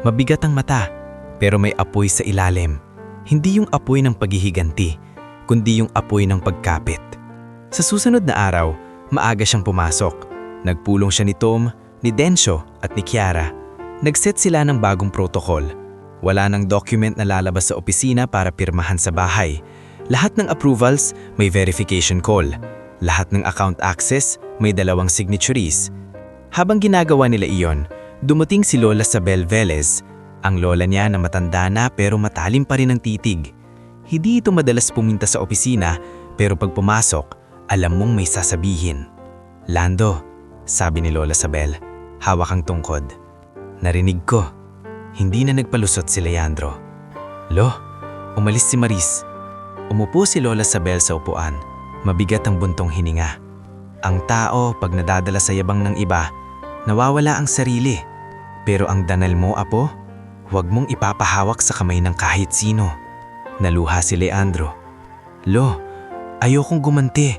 mabigat ang mata, pero may apoy sa ilalim. Hindi yung apoy ng paghihiganti, kundi yung apoy ng pagkapit. Sa susunod na araw, maaga siyang pumasok. Nagpulong siya ni Tom, ni Densyo at ni Kiara. Nag-set sila ng bagong protocol. Wala nang document na lalabas sa opisina para pirmahan sa bahay. Lahat ng approvals may verification call. Lahat ng account access may 2 signatories. Habang ginagawa nila iyon, dumating si Lola Sabel Velez. Ang lola niya na matanda na pero matalim pa rin ang titig. Hindi ito madalas pumunta sa opisina pero pag pumasok, alam mong may sasabihin. "Lando," sabi ni Lola Sabel, hawak ang tungkod. "Narinig ko." Hindi na nagpalusot si Leandro. "Lo, umalis si Maris." Umupo si Lola Sabel sa upuan. Mabigat ang buntong hininga. Ang tao pag nadadala sa yabang ng iba, nawawala ang sarili. Pero ang danal mo, apo, huwag mong ipapahawak sa kamay ng kahit sino. Naluha si Leandro. "Lo, ayokong gumanti,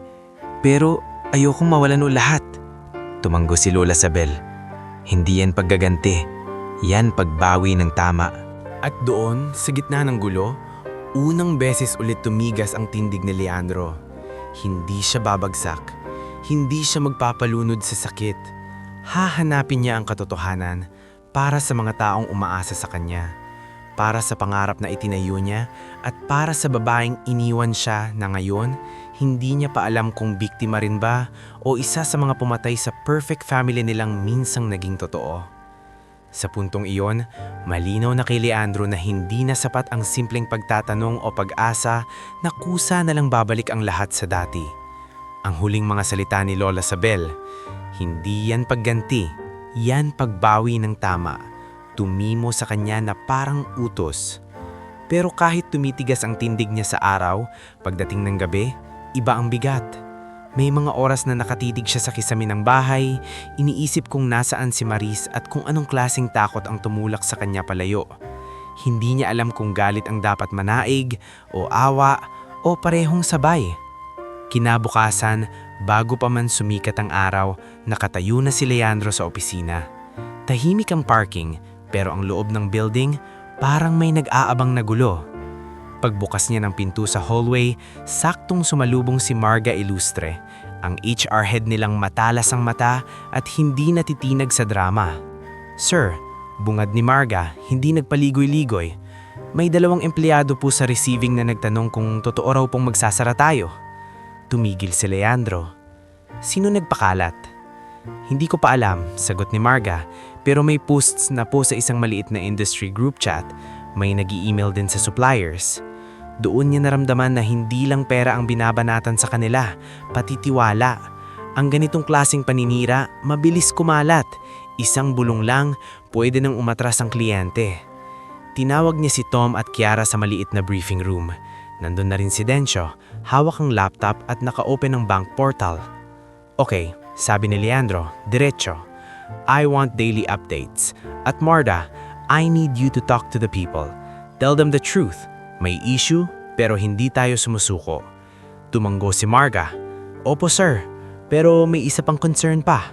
pero ayokong mawalan o lahat." Tumanggo si Lola Sabel. "Hindi yan paggaganti, yan pagbawi ng tama." At doon, sa gitna ng gulo, unang beses ulit tumigas ang tindig ni Leandro. Hindi siya babagsak, hindi siya magpapalunod sa sakit. Hahanapin niya ang katotohanan para sa mga taong umaasa sa kanya, para sa pangarap na itinayo niya at para sa babaeng iniwan siya na ngayon hindi niya pa alam kung biktima rin ba o isa sa mga pumatay sa perfect family nilang minsang naging totoo. Sa puntong iyon, malinaw na kay Leandro na hindi na sapat ang simpleng pagtatanong o pag-asa na kusa na lang babalik ang lahat sa dati. Ang huling mga salita ni Lola Sabel, hindi yan pagganti, yan pagbawi ng tama. Tumimo sa kanya na parang utos. Pero kahit tumitigas ang tindig niya sa araw, pagdating ng gabi, iba ang bigat. May mga oras na nakatitig siya sa kisame ng bahay, iniisip kung nasaan si Maris at kung anong klaseng takot ang tumulak sa kanya palayo. Hindi niya alam kung galit ang dapat manaig, o awa, o parehong sabay. Kinabukasan, bago pa man sumikat ang araw, nakatayo na si Leandro sa opisina. Tahimik ang parking, pero ang loob ng building, parang may nag-aabang na gulo. Pagbukas niya ng pinto sa hallway, saktong sumalubong si Marga Ilustre, ang HR head nilang matalas ang mata at hindi natitinag sa drama. "Sir," bungad ni Marga, hindi nagpaligoy-ligoy. "May 2 empleyado po sa receiving na nagtanong kung totoo raw pong magsasara tayo." Tumigil si Leandro. "Sino nagpakalat?" "Hindi ko pa alam," sagot ni Marga, "pero may posts na po sa isang maliit na industry group chat. May nag-i-email din sa suppliers." Doon niya naramdaman na hindi lang pera ang binabanatan sa kanila, pati tiwala. Ang ganitong klaseng paninira, mabilis kumalat. Isang bulong lang, pwede nang umatras ang kliyente. Tinawag niya si Tom at Kiara sa maliit na briefing room. Nandun na rin si Dencio, hawak ang laptop at naka-open ang bank portal. "Okay," sabi ni Leandro, diretso. "I want daily updates. At Marda, I need you to talk to the people. Tell them the truth. May issue, pero hindi tayo sumusuko." Tumanggo si Marga. "Opo sir, pero may isa pang concern pa."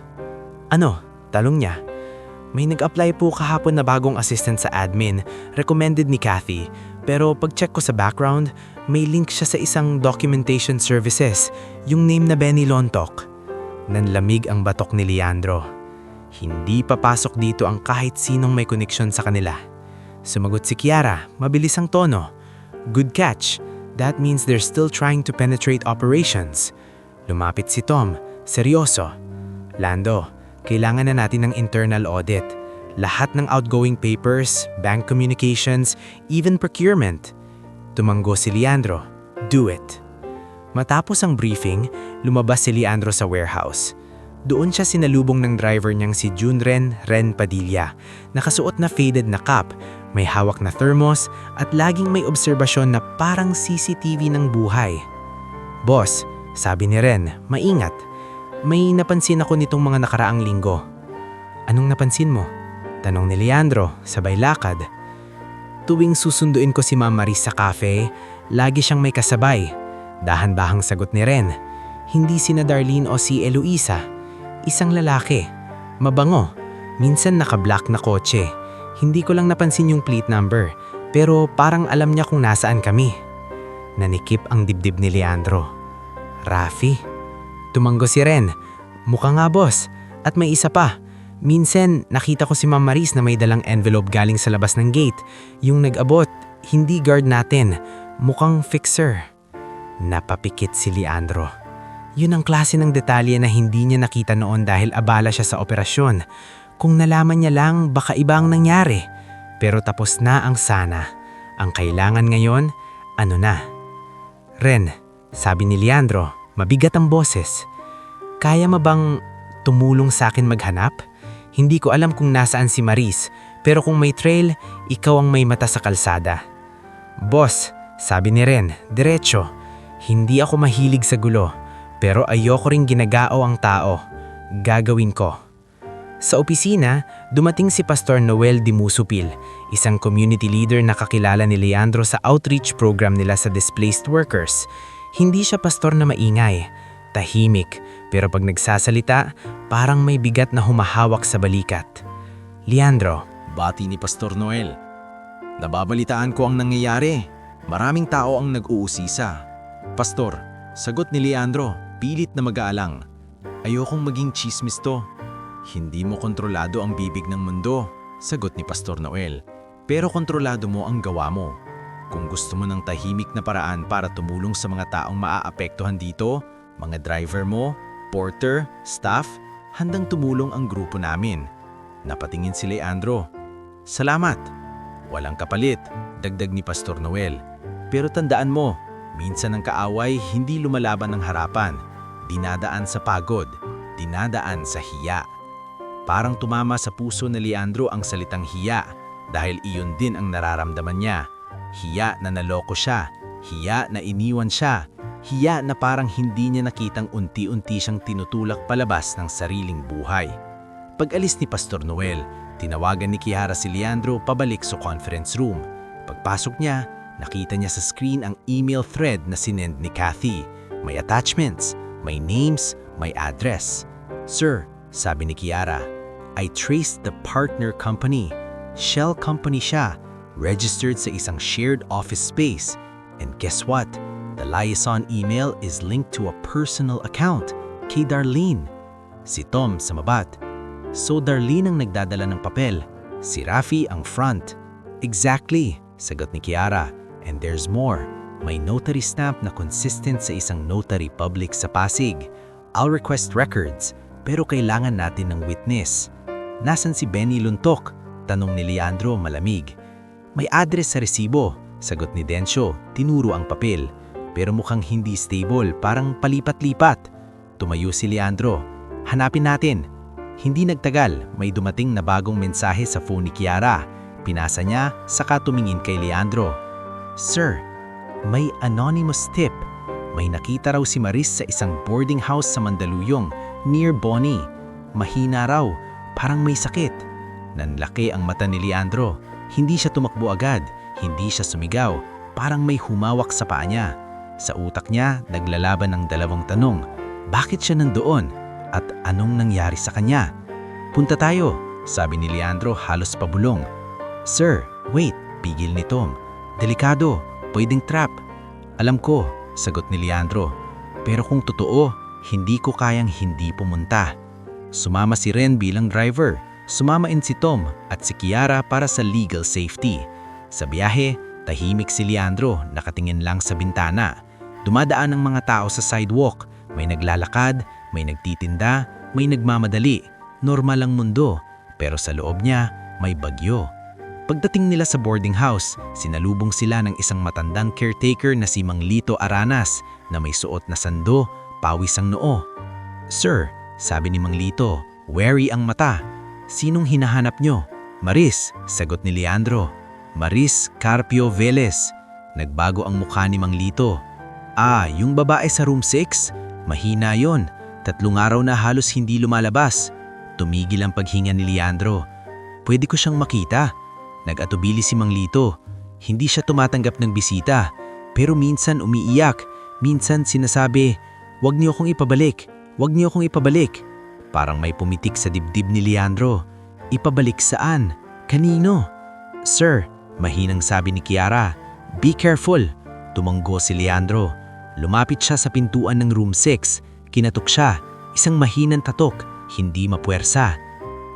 "Ano?" talong niya. "May nag-apply po kahapon na bagong assistant sa admin, recommended ni Kathy. Pero pag-check ko sa background, may link siya sa isang documentation services, yung name na Benny Lontok." Nanlamig ang batok ni Leandro. Hindi papasok dito ang kahit sinong may koneksyon sa kanila. Sumagot si Kiara, mabilis ang tono. "Good catch. That means they're still trying to penetrate operations." Lumapit si Tom, seryoso. "Lando, kailangan na natin ng internal audit. Lahat ng outgoing papers, bank communications, even procurement." Tumanggo si Leandro, "Do it." Matapos ang briefing, lumabas si Leandro sa warehouse. Doon siya sinalubong ng driver niyang si Junren Ren Padilla, nakasuot na faded na cap, may hawak na thermos at laging may obserbasyon na parang CCTV ng buhay. "Boss," sabi ni Ren, maingat, "may napansin ako nitong mga nakaraang linggo." "Anong napansin mo?" tanong ni Leandro, sabay lakad. "Tuwing susunduin ko si Ma'am Maris sa cafe, lagi siyang may kasabay." Dahan-bahang sagot ni Ren. "Hindi sina Darlene o si Eloisa. Isang lalaki. Mabango. Minsan naka-black na kotse. Hindi ko lang napansin yung plate number, pero parang alam niya kung nasaan kami." Nanikip ang dibdib ni Leandro. "Rafi?" Tumanggo si Ren. "Mukha nga boss. At may isa pa. Minsan nakita ko si Ma'am Maris na may dalang envelope galing sa labas ng gate. Yung nag-abot, hindi guard natin. Mukhang fixer." Napapikit si Leandro. Yun ang klase ng detalye na hindi niya nakita noon dahil abala siya sa operasyon. Kung nalaman niya lang, baka iba ang nangyari. Pero tapos na ang sana. Ang kailangan ngayon, ano na? "Ren," sabi ni Leandro, mabigat ang boses. "Kaya mo bang tumulong sa akin maghanap? Hindi ko alam kung nasaan si Maris, pero kung may trail, ikaw ang may mata sa kalsada." "Boss," sabi ni Ren, diretso, "hindi ako mahilig sa gulo, pero ayoko ring ginagao ang tao. Gagawin ko." Sa opisina, dumating si Pastor Noel Dimusupil, isang community leader na kakilala ni Leandro sa outreach program nila sa displaced workers. Hindi siya pastor na maingay, tahimik, pero pag nagsasalita, parang may bigat na humahawak sa balikat. "Leandro." Bati ni Pastor Noel. "Nababalitaan ko ang nangyayari. Maraming tao ang nag-uusisa." "Pastor," sagot ni Leandro, pilit na mag-aalang, "ayokong maging chismis to." "Hindi mo kontrolado ang bibig ng mundo," sagot ni Pastor Noel. "Pero kontrolado mo ang gawa mo. Kung gusto mo ng tahimik na paraan para tumulong sa mga taong maaapektuhan dito, mga driver mo, porter, staff, handang tumulong ang grupo namin. Napatingin si Leandro. Salamat. Walang kapalit, dagdag ni Pastor Noel. Pero tandaan mo, minsan ang kaaway hindi lumalaban ng harapan. Dinadaan sa pagod, dinadaan sa hiya. Parang tumama sa puso ni Leandro ang salitang hiya dahil iyon din ang nararamdaman niya. Hiya na naloko siya, hiya na iniwan siya, hiya na parang hindi niya nakitang unti-unti siyang tinutulak palabas ng sariling buhay. Pag-alis ni Pastor Noel, tinawagan ni Kiara si Leandro pabalik sa conference room. Pagpasok niya, nakita niya sa screen ang email thread na sinend ni Kathy. May attachments, may names, may address. "Sir," sabi ni Kiara, "I traced the partner company. Shell company siya, registered sa isang shared office space. And guess what? The liaison email is linked to a personal account, kay Darlene." Si Tom sumabat. "So Darlene ang nagdadala ng papel, si Rafi ang front." "Exactly," sagot ni Kiara. "And there's more. May notary stamp na consistent sa isang notary public sa Pasig. I'll request records, pero kailangan natin ng witness." "Nasaan si Benny Luntok?" tanong ni Leandro malamig. "May address sa resibo," sagot ni Dencio. Tinuro ang papel, pero mukhang hindi stable, parang palipat-lipat. Tumayo si Leandro. "Hanapin natin." Hindi nagtagal, may dumating na bagong mensahe sa phone ni Kiara. Pinasa niya, saka tumingin kay Leandro. "Sir, may anonymous tip. May nakita raw si Maris sa isang boarding house sa Mandaluyong, near Bonnie. Mahina raw, parang may sakit." Nanlaki ang mata ni Leandro. Hindi siya tumakbo agad, hindi siya sumigaw, parang may humawak sa paa niya. Sa utak niya, naglalaban ng dalawang tanong. Bakit siya nandoon? At anong nangyari sa kanya? "Punta tayo," sabi ni Leandro halos pabulong. "Sir, wait," pigil ni Tom. "Delikado, pwedeng trap." "Alam ko," sagot ni Leandro. "Pero kung totoo, hindi ko kayang hindi pumunta." Sumama si Ren bilang driver. Sumama din si Tom at si Kiara para sa legal safety. Sa biyahe, tahimik si Leandro, nakatingin lang sa bintana. Dumadaan ang mga tao sa sidewalk. May naglalakad, may nagtitinda, may nagmamadali. Normal ang mundo, pero sa loob niya may bagyo. Pagdating nila sa boarding house, sinalubong sila ng isang matandang caretaker na si Mang Lito Aranas na may suot na sando, pawis ang noo. "Sir," sabi ni Mang Lito, wary ang mata. "Sinong hinahanap nyo?" "Maris," sagot ni Leandro. "Maris Carpio Velez." Nagbago ang mukha ni Mang Lito. "Ah, yung babae sa room 6? Mahina yon. 3 araw na halos hindi lumalabas." Tumigil ang paghinga ni Leandro. "Pwede ko siyang makita?" Nag-atubili si Mang Lito. Hindi siya tumatanggap ng bisita, pero minsan umiiyak, minsan sinasabi, "Wag niyo akong ipabalik, wag niyo akong ipabalik." Parang may pumitik sa dibdib ni Leandro. "Ipabalik saan? Kanino?" "Sir," mahinang sabi ni Kiara. "Be careful." Tumanggo si Leandro. Lumapit siya sa pintuan ng room 6. Kinatok siya, isang mahinang tatok, hindi mapuwersa.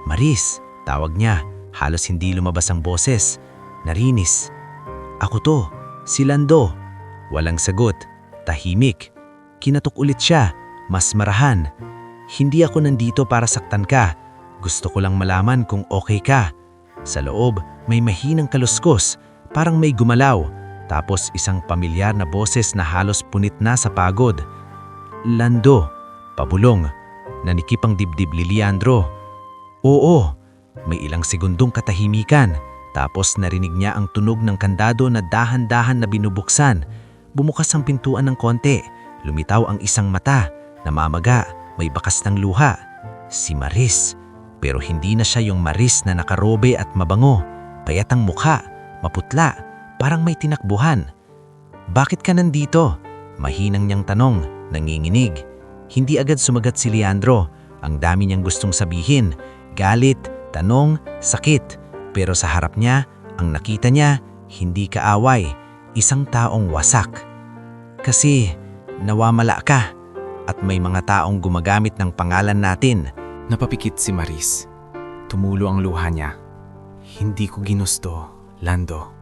"Maris," tawag niya, halos hindi lumabas ang boses. "Narinis." "Ako to, si Lando." Walang sagot, tahimik. Kinatok ulit siya, mas marahan. "Hindi ako nandito para saktan ka. Gusto ko lang malaman kung okay ka." Sa loob, may mahinang kaluskos, parang may gumalaw. Tapos isang pamilyar na boses na halos punit na sa pagod. "Lando." Pabulong. Nanikip ang dibdib ni Leandro. "Oo." May ilang segundong katahimikan. Tapos narinig niya ang tunog ng kandado na dahan-dahan na binubuksan. Bumukas ang pintuan ng konti. Lumitaw ang isang mata. Namamaga, may bakas ng luha. Si Maris. Pero hindi na siya yung Maris na nakarobe at mabango. Payat ang mukha, maputla, parang may tinakbuhan. "Bakit ka nandito?" Mahinang niyang tanong, nanginginig. Hindi agad sumagat si Leandro. Ang dami niyang gustong sabihin. Galit, tanong, sakit. Pero sa harap niya, ang nakita niya, hindi kaaway, isang taong wasak. "Kasi nawamala ka at may mga taong gumagamit ng pangalan natin." Napapikit si Maris. Tumulo ang luha niya. "Hindi ko ginusto, Lando."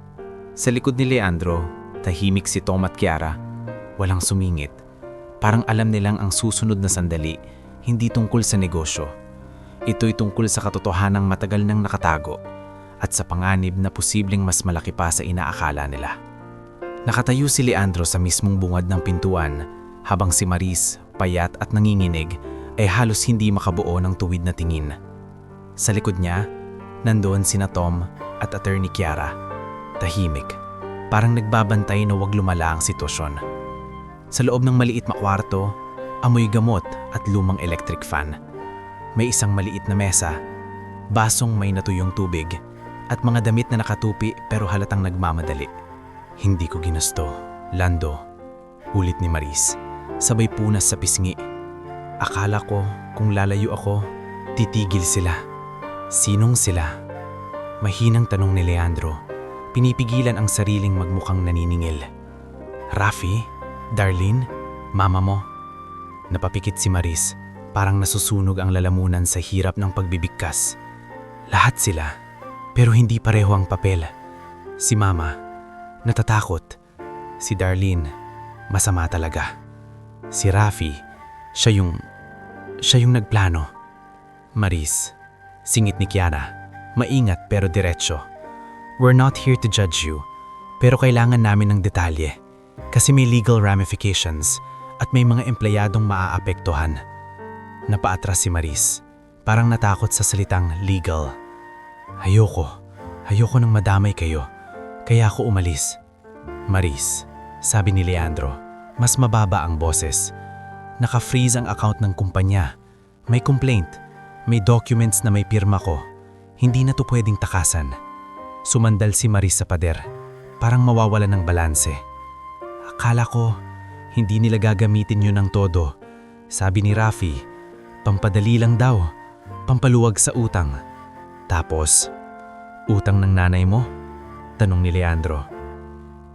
Sa likod ni Leandro, tahimik si Tom at Kiara. Walang sumingit. Parang alam nilang ang susunod na sandali, hindi tungkol sa negosyo. Ito'y tungkol sa katotohanang matagal nang nakatago at sa panganib na posibleng mas malaki pa sa inaakala nila. Nakatayo si Leandro sa mismong bungad ng pintuan habang si Maris, payat at nanginginig, ay halos hindi makabuo ng tuwid na tingin. Sa likod niya, nandoon sina Tom at Attorney Kiara, tahimik, parang nagbabantay na wag lumala ang sitwasyon. Sa loob ng maliit na kwarto, amoy gamot at lumang electric fan. May isang maliit na mesa, basong may natuyong tubig, at mga damit na nakatupi pero halatang nagmamadali. Hindi ko ginusto, Lando, ulit ni Maris, sabay punas sa pisngi. Akala ko kung lalayo ako, titigil sila. Sinong sila? Mahinang tanong ni Leandro, pinipigilan ang sariling magmukhang naniningil. Rafi? Darlene? Mama mo? Napapikit si Maris, parang nasusunog ang lalamunan sa hirap ng pagbibigkas. Lahat sila, pero hindi pareho ang papel. Si Mama, natatakot. Si Darlene, masama talaga. Si Rafi, siya yung nagplano. Maris, singit ni Kiara, maingat pero diretso. We're not here to judge you, pero kailangan namin ng detalye. Kasi may legal ramifications at may mga empleyadong maaapektuhan. Napaatras si Maris, parang natakot sa salitang legal. Ayoko nang madamay kayo, kaya ako umalis. Maris, sabi ni Leandro, mas mababa ang boses. Naka-freeze ang account ng kumpanya. May complaint, may documents na may pirma ko. Hindi na to pwedeng takasan. Sumandal si Maris sa pader, parang mawawala ng balanse. Akala ko, hindi nila gagamitin yun ng todo. Sabi ni Rafi, pampadali lang daw, pampaluwag sa utang. Tapos, utang ng nanay mo? Tanong ni Leandro.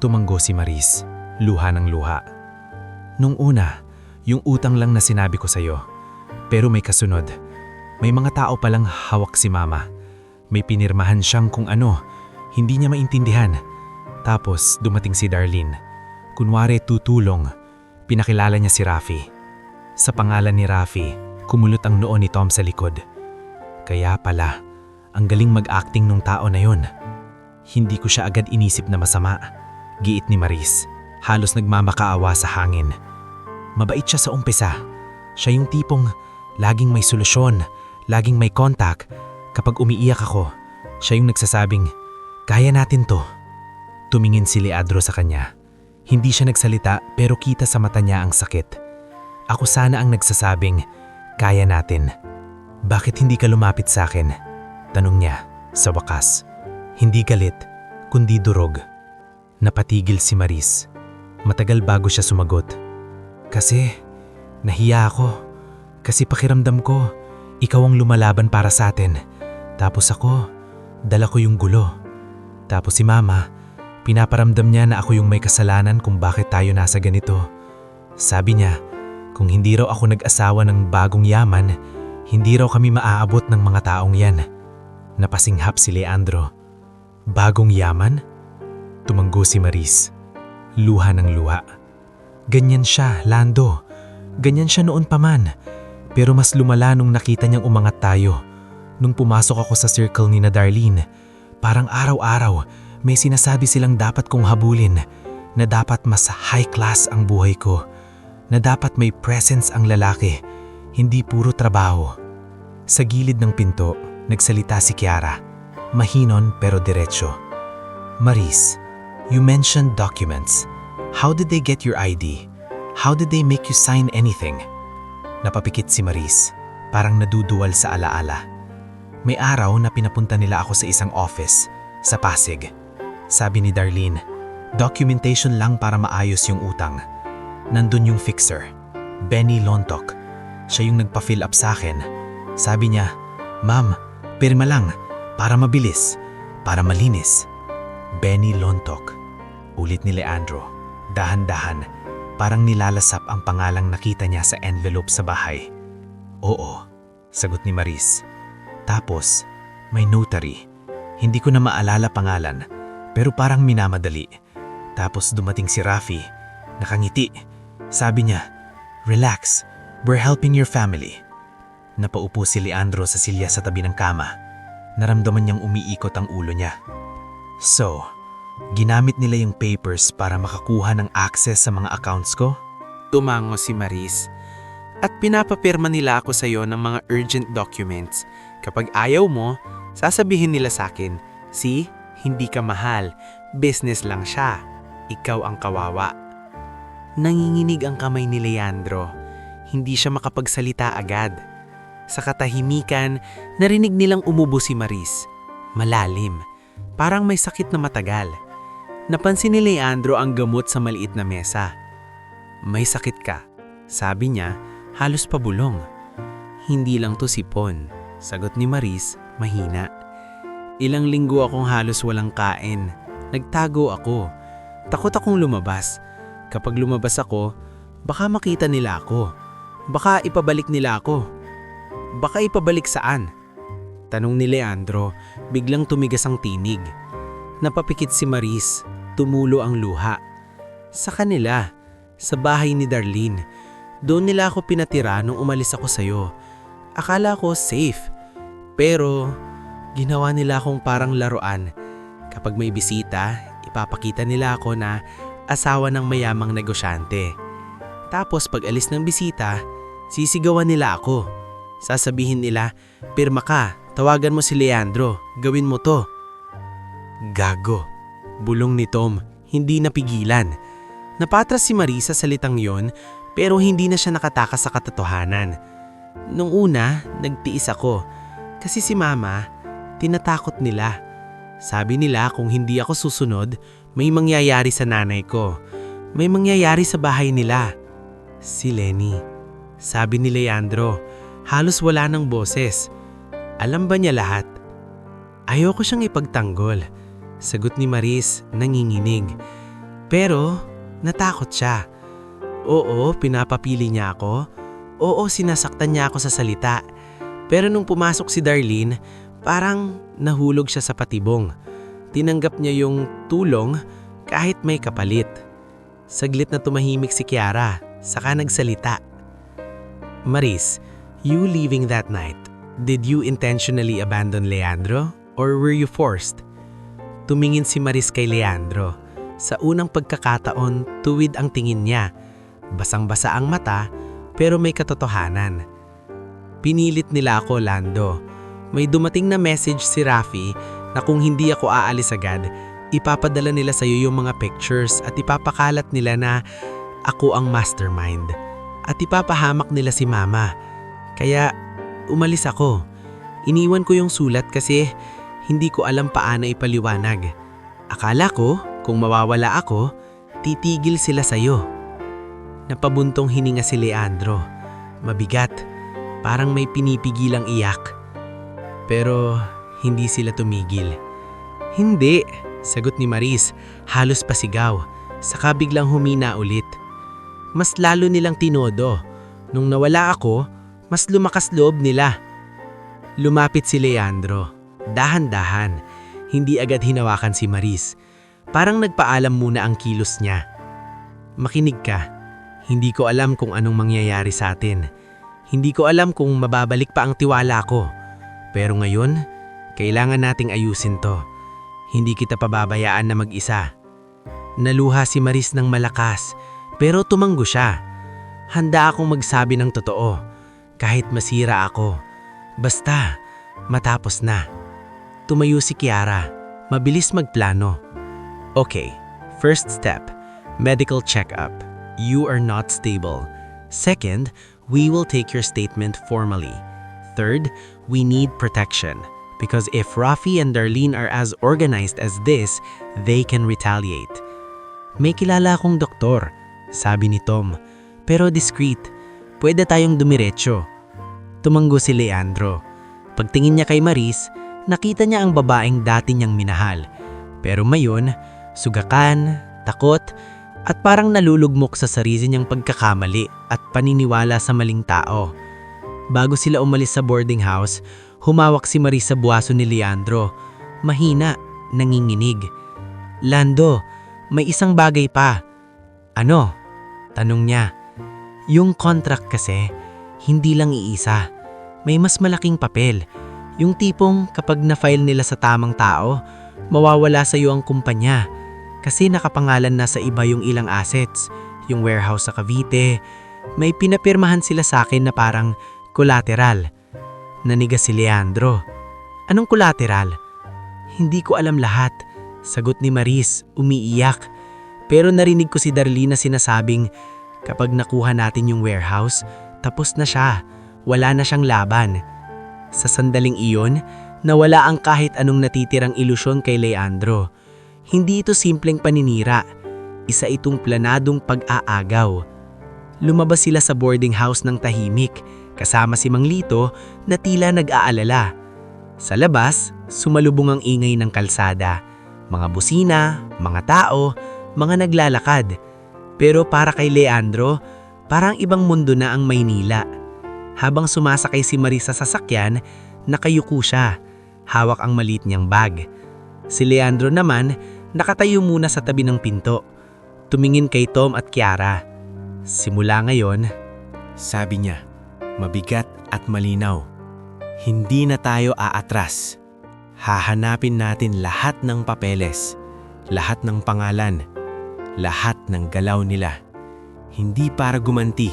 Tumanggo si Maris, luha ng luha. Nung una, yung utang lang na sinabi ko sa'yo. Pero may kasunod. May mga tao palang hawak si Mama. May pinirmahan siyang kung ano, hindi niya maintindihan. Tapos dumating si Darlene. Kunwari tutulong, pinakilala niya si Rafi. Sa pangalan ni Rafi, kumulot ang noo ni Tom sa likod. Kaya pala, ang galing mag-acting nung tao na yon. Hindi ko siya agad inisip na masama. Giit ni Maris, halos nagmamakaawa sa hangin. Mabait siya sa umpisa. Siya yung tipong laging may solusyon, laging may contact. Kapag umiiyak ako, siya yung nagsasabing, kaya natin to. Tumingin si Leandro sa kanya. Hindi siya nagsalita pero kita sa mata niya ang sakit. Ako sana ang nagsasabing, kaya natin. Bakit hindi ka lumapit sa akin? Tanong niya, sa wakas. Hindi galit, kundi durog. Napatigil si Maris. Matagal bago siya sumagot. Kasi, nahiya ako. Kasi pakiramdam ko, ikaw ang lumalaban para sa atin. Tapos ako, dala ko yung gulo. Tapos si Mama, pinaparamdam niya na ako yung may kasalanan kung bakit tayo nasa ganito. Sabi niya, kung hindi raw ako nag-asawa ng bagong yaman, hindi raw kami maaabot ng mga taong yan. Napasinghap si Leandro. Bagong yaman? Tumanggo si Maris. Luha ng luha. Ganyan siya, Lando. Ganyan siya noon pa man. Pero mas lumala nung nakita niyang umangat tayo. Nung pumasok ako sa circle ni na Darlene, parang araw-araw, may sinasabi silang dapat kong habulin, na dapat mas high class ang buhay ko, na dapat may presence ang lalaki, hindi puro trabaho. Sa gilid ng pinto, nagsalita si Kiara, mahinon pero diretso. Maris, you mentioned documents. How did they get your ID? How did they make you sign anything? Napapikit si Maris, parang naduduwal sa alaala. May araw na pinapunta nila ako sa isang office, sa Pasig. Sabi ni Darlene, documentation lang para maayos yung utang. Nandun yung fixer, Benny Lontok. Siya yung nagpa-fill up sa akin. Sabi niya, Ma'am, pirma lang, para mabilis, para malinis. Benny Lontok. Ulit ni Leandro, dahan-dahan, parang nilalasap ang pangalang nakita niya sa envelope sa bahay. Oo, sagot ni Maris. Tapos, may notary. Hindi ko na maalala pangalan, pero parang minamadali. Tapos dumating si Rafi, nakangiti. Sabi niya, relax, we're helping your family. Napaupo si Leandro sa silya sa tabi ng kama. Naramdaman niyang umiikot ang ulo niya. So, ginamit nila yung papers para makakuha ng access sa mga accounts ko? Tumango si Maris. At pinapapirma nila ako sa iyo ng mga urgent documents. Kapag ayaw mo, sasabihin nila sa akin, "See, hindi ka mahal. Business lang siya. Ikaw ang kawawa." Nanginginig ang kamay ni Leandro. Hindi siya makapagsalita agad. Sa katahimikan, narinig nilang umubo si Maris. Malalim. Parang may sakit na matagal. Napansin ni Leandro ang gamot sa maliit na mesa. "May sakit ka," sabi niya, halos pabulong. "Hindi lang to sipon," sagot ni Maris, mahina. "Ilang linggo akong halos walang kain. Nagtago ako. Takot akong lumabas. Kapag lumabas ako, baka makita nila ako. Baka ipabalik nila ako." "Baka ipabalik saan?" tanong ni Leandro, biglang tumigas ang tinig. Napapikit si Maris, tumulo ang luha. "Sa kanila, sa bahay ni Darlene. Doon nila ako pinatira nung umalis ako sa'yo. Akala ko safe. Pero ginawa nila akong parang laruan. Kapag may bisita, ipapakita nila ako na asawa ng mayamang negosyante. Tapos pag alis ng bisita, sisigawan nila ako. Sasabihin nila, 'Pirma ka, tawagan mo si Leandro, gawin mo to.'" "Gago," bulong ni Tom, hindi napigilan. Napatras si Maris sa salitang yon, pero hindi na siya nakatakas sa katotohanan. Nung una, nagtiis ako. Kasi si Mama, tinatakot nila. Sabi nila kung hindi ako susunod, may mangyayari sa nanay ko. May mangyayari sa bahay nila. "Si Lenny," sabi ni Leandro, halos wala ng boses. "Alam ba niya lahat?" "Ayoko siyang ipagtanggol," sagot ni Maris, nanginginig. Pero natakot siya. Oo, pinapapili niya ako. Oo, sinasaktan niya ako sa salita. Pero nung pumasok si Darlene, parang nahulog siya sa patibong. Tinanggap niya yung tulong kahit may kapalit. Saglit na tumahimik si Kiara, saka nagsalita. "Maris, you leaving that night, did you intentionally abandon Leandro or were you forced?" Tumingin si Maris kay Leandro. Sa unang pagkakataon, tuwid ang tingin niya. Basang-basa ang mata, pero may katotohanan. "Pinilit nila ako, Lando. May dumating na message si Rafi na kung hindi ako aalis agad, ipapadala nila sa iyo yung mga pictures at ipapakalat nila na ako ang mastermind. At ipapahamak nila si Mama. Kaya umalis ako. Iniwan ko yung sulat kasi hindi ko alam paano ipaliwanag. Akala ko kung mawawala ako, titigil sila sa iyo." Napabuntong hininga si Leandro. Mabigat, parang may pinipigilang iyak. Pero hindi sila tumigil. "Hindi," sagot ni Maris, halos pasigaw. Saka biglang humina ulit. Mas lalo nilang tinodo. Nung nawala ako, mas lumakas loob nila. Lumapit si Leandro. Dahan-dahan, hindi agad hinawakan si Maris. Parang nagpaalam muna ang kilos niya. "Makinig ka. Hindi ko alam kung anong mangyayari sa atin. Hindi ko alam kung mababalik pa ang tiwala ko. Pero ngayon, kailangan nating ayusin to. Hindi kita pababayaan na mag-isa." Naluha si Maris ng malakas, pero tumanggo siya. "Handa akong magsabi ng totoo, kahit masira ako. Basta, matapos na." Tumayo si Kiara, mabilis magplano. "Okay, first step, medical check-up. You are not stable. Second, we will take your statement formally. Third, we need protection. Because if Rafi and Darlene are as organized as this, they can retaliate." "May kilala akong doktor," sabi ni Tom. "Pero discreet. Pwede tayong dumiretso." Tumanggo si Leandro. Pagtingin niya kay Maris, nakita niya ang babaeng dati niyang minahal. Pero mayon, sugakan, takot, at parang nalulugmok sa sarili niyang pagkakamali at paniniwala sa maling tao. Bago sila umalis sa boarding house, humawak si Maris sa buwaso ni Leandro. Mahina, nanginginig. "Lando, may isang bagay pa." "Ano?" tanong niya. "Yung contract kasi, hindi lang iisa. may mas malaking papel. Yung tipong kapag na-file nila sa tamang tao, mawawala sa iyo ang kumpanya. Kasi nakapangalan na sa iba yung ilang assets. Yung warehouse sa Cavite, may pinapirmahan sila sa akin na parang collateral. Nanigas si Leandro. Anong collateral? Hindi ko alam lahat. Sagot ni Maris, umiiyak. Pero narinig ko si Darlene na sinasabing, kapag nakuha natin yung warehouse, tapos na siya. Wala na siyang laban. Sa sandaling iyon, nawala ang kahit anong natitirang ilusyon kay Leandro. Hindi ito simpleng paninira. Isa itong planadong pag-aagaw. Lumabas sila sa boarding house ng tahimik, kasama si Mang Lito na tila nag-aalala. Sa labas, sumalubong ang ingay ng kalsada. Mga busina, mga tao, mga naglalakad. Pero para kay Leandro, parang ibang mundo na ang Maynila. Habang sumasakay si Maris sa sasakyan, nakayuko siya. Hawak ang maliit niyang bag. Si Leandro naman, nakatayo muna sa tabi ng pinto. Tumingin kay Tom at Kiara. Simula ngayon, Sabi niya, mabigat at malinaw. Hindi na tayo aatras. Hahanapin natin lahat ng papeles, lahat ng pangalan, lahat ng galaw nila. Hindi para gumanti,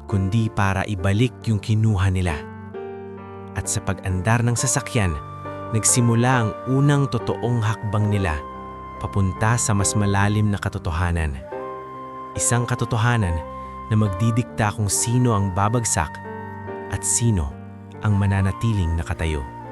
kundi para ibalik yung kinuha nila. At sa pag-andar ng sasakyan, nagsimula ang unang totoong hakbang nila papunta sa mas malalim na katotohanan. Isang katotohanan na magdidikta kung sino ang babagsak at sino ang mananatiling nakatayo.